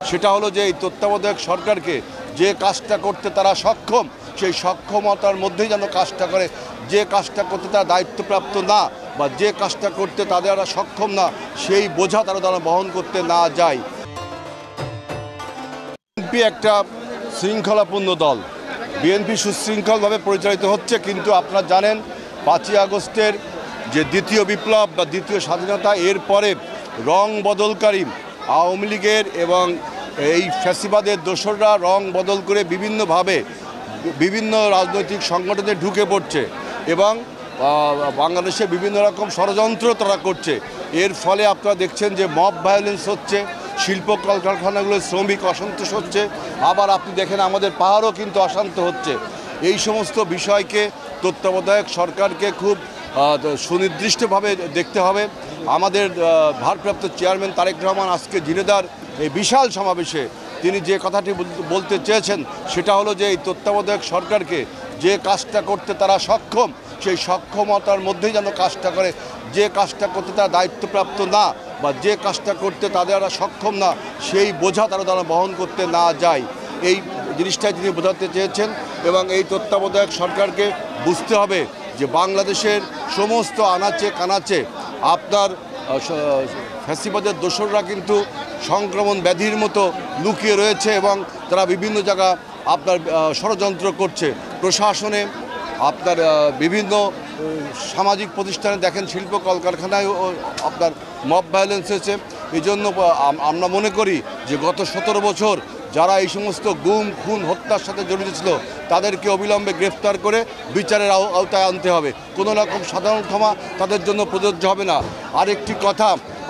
সেটা হলো যে এই তত্ত্বাবধায়ক সরকারকে যে কাজটা করতে তারা সক্ষম, সেই সক্ষমতার মধ্যেই যেন কাজটা করে। যে কাজটা করতে তারা দায়িত্বপ্রাপ্ত না বা যে কাজটা করতে তারা সক্ষম না, সেই বোঝা তারা বহন করতে না যায়। বিএনপি একটা শৃঙ্খলাপূর্ণ দল, বিএনপি সুশৃঙ্খলভাবে পরিচালিত হচ্ছে, কিন্তু আপনারা জানেন 5ই আগস্টের যে দ্বিতীয় বিপ্লব বা দ্বিতীয় স্বাধীনতা, এরপরে রং বদলকারী আওয়ামী লীগের এবং এই ফ্যাসিবাদের দোসররা রং বদল করে বিভিন্নভাবে বিভিন্ন রাজনৈতিক সংগঠনে ঢুকে পড়ছে এবং বাংলাদেশে বিভিন্ন রকম ষড়যন্ত্র তারা করছে। এর ফলে আপনারা দেখছেন যে মব ভায়োলেন্স হচ্ছে, শিল্প কলকারখানাগুলোর শ্রমিক অসন্তোষ হচ্ছে, আবার আপনি দেখেন আমাদের পাহাড়ও কিন্তু অশান্ত হচ্ছে। এই সমস্ত বিষয়কে তত্ত্বাবধায়ক সরকারকে খুব সুনির্দিষ্টভাবে দেখতে হবে। আমাদের ভারপ্রাপ্ত চেয়ারম্যান তারেক রহমান আজকে ঝিনেদার এই বিশাল সমাবেশে তিনি যে কথাটি বলতে চেয়েছেন সেটা হলো যে এই তত্ত্বাবধায়ক সরকারকে যে কাজটা করতে তারা সক্ষম, সেই সক্ষমতার মধ্যেই যেন কাজটা করে। যে কাজটা করতে তারা দায়িত্বপ্রাপ্ত না বা যে কাজটা করতে তারা সক্ষম না, সেই বোঝা তারা বহন করতে না যায়। এই জিনিসটাই তিনি বোঝাতে চেয়েছেন এবং এই তত্ত্বাবধায়ক সরকারকে বুঝতে হবে যে বাংলাদেশের সমস্ত আনাচে কানাচে আপনার ফ্যাসিবাদের দোসররা কিন্তু সংক্রমণ ব্যাধির মতো লুকিয়ে রয়েছে এবং তারা বিভিন্ন জায়গা আপনার ষড়যন্ত্র করছে। প্রশাসনে আপনার বিভিন্ন সামাজিক প্রতিষ্ঠানে দেখেন শিল্প কলকারখানায় আপনার মব ভায়োলেন্স হয়েছে। এই জন্য আমরা মনে করি যে গত 17 বছর যারা এই সমস্ত গুম খুন হত্যার সাথে জড়িত ছিল তাদেরকে অবিলম্বে গ্রেফতার করে বিচারের আওতায় আনতে হবে। কোনো রকম সাধারণ ক্ষমা তাদের জন্য প্রযোজ্য হবে না। আরেকটি কথা,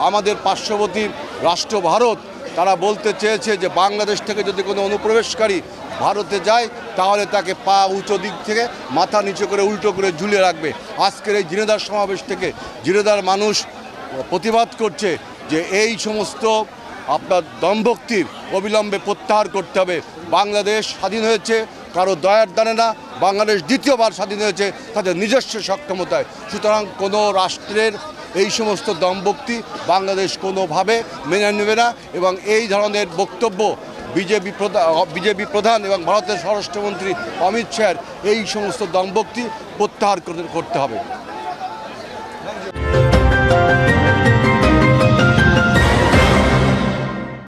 আমাদের পার্শ্ববর্তী রাষ্ট্র ভারত তারা বলতে চেয়েছে যে বাংলাদেশ থেকে যদি কোনো অনুপ্রবেশকারী ভারতে যায় তাহলে তাকে পা উঁচু দিক থেকে মাথা নিচু করে উল্টো করে ঝুলিয়ে রাখবে। আজকের এই ঝিনেদার সমাবেশ থেকে ঝিনেদার মানুষ প্রতিবাদ করছে যে এই সমস্ত আপনার দম্ভক্তি অবিলম্বে প্রত্যাহার করতে হবে। বাংলাদেশ স্বাধীন হয়েছে কারো দয়ার দানে না, বাংলাদেশ দ্বিতীয়বার স্বাধীন হয়েছে তাদের নিজস্ব সক্ষমতায়। সুতরাং কোনো রাষ্ট্রের এই সমস্ত দম্ভক্তি বাংলাদেশ কোনোভাবে মেনে নেবে না এবং এই ধরনের বক্তব্য বিজেপি প্রধান এবং ভারতের স্বরাষ্ট্রমন্ত্রী অমিত শাহের এই সমস্ত দম্ভক্তি প্রত্যাহার করতে হবে।